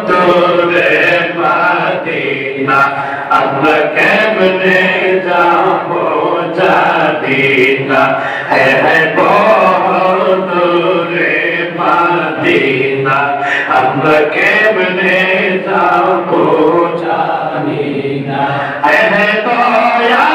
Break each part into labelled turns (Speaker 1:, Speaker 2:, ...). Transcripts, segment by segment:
Speaker 1: দূরে মদিনা আমরা কেমনে যাবো জানি না হে দূরে মদিনা আমরা কেমনে যাবো জানি না হে দয়া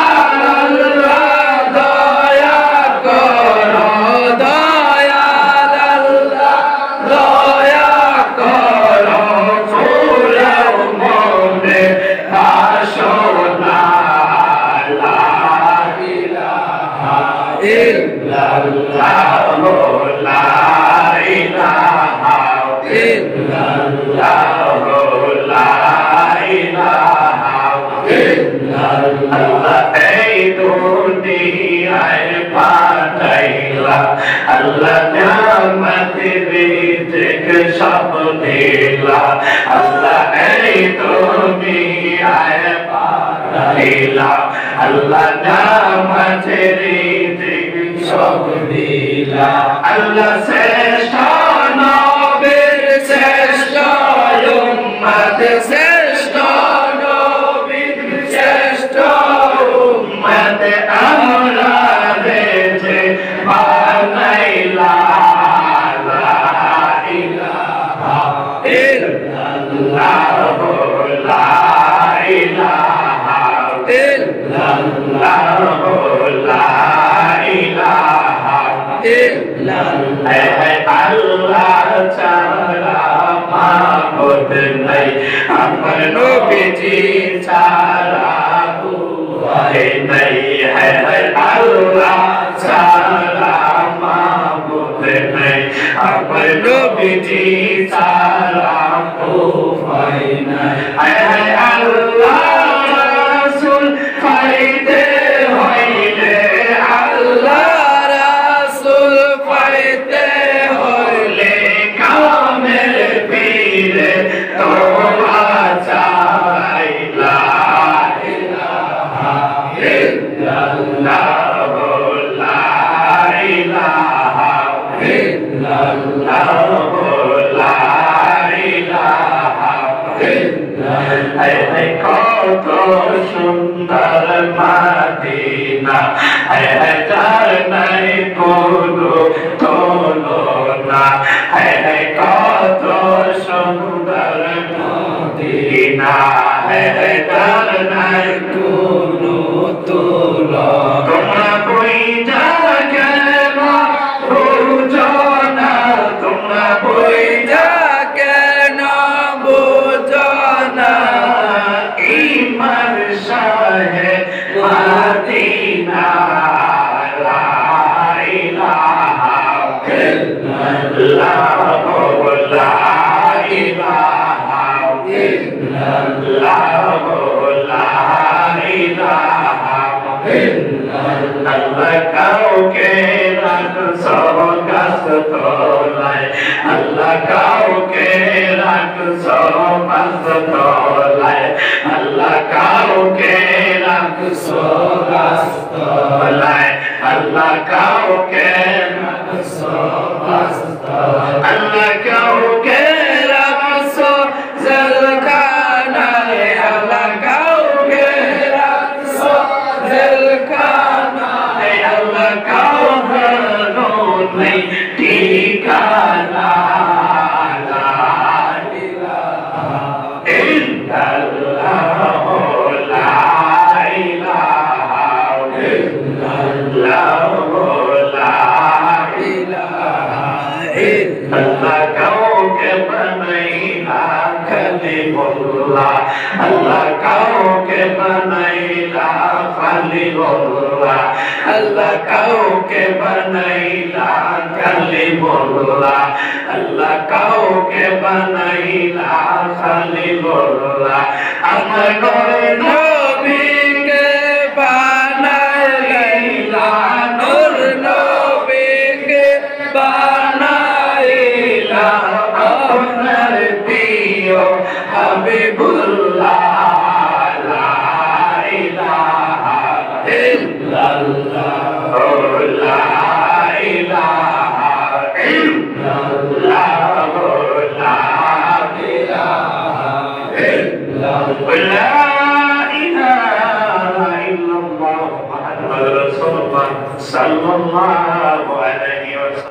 Speaker 1: Allah ni'mat rizq sab dila Allah ei duniyai padila Allah ni'mat rizq sab dila Allah shreshta nobir shreshta ummat shreshta nobir shreshta ummat amra reje Allah chara mabud nai amar nobiji chara huai nai hai Allah chara mabud nai amar nobiji chara huai nai hai Allah rasul faide hoile Allah সুন্দর Medina হে যার নাই কোনো তুলনা হে কত সুন্দর Medina হে যার নাই কোনো তুলনা তোমরা কই যা কেন বুঝো না তোমরা কই যা কেন বুঝো না ইমান শাহে মদিনা লা ইলাহা ইল্লাল্লাহ লা ইলাহা ইল্লাল্লাহ লা ইলাহা ইল্লাল্লাহ কাউকে রাখছো গাছ তলায় আল্লাহ কাউকে রাখছো গাছ তলায় Allah kauke rakso gastolai Allah kauke rakso gastolai Allah kauke rakso zalkanai Allah kauke rakso zalkanai Allah kauke nunai tikana Allah kauke banaila kalimullah Allah kauke banaila khalilullah Allah kauke banaila kalimullah Allah kauke banaila khalilullah amar nabi ke banaila nur nabi ke banaila amar piyo habibullah la ilaha illallah la ilaha illallah la ইল্লাল্লাহ লা ইলাহা ইল্লাল্লাহ মুহাম্মাদুর রাসূলুল্লাহ সাল্লাল্লাহু আলাইহি ওয়াসাল্লাম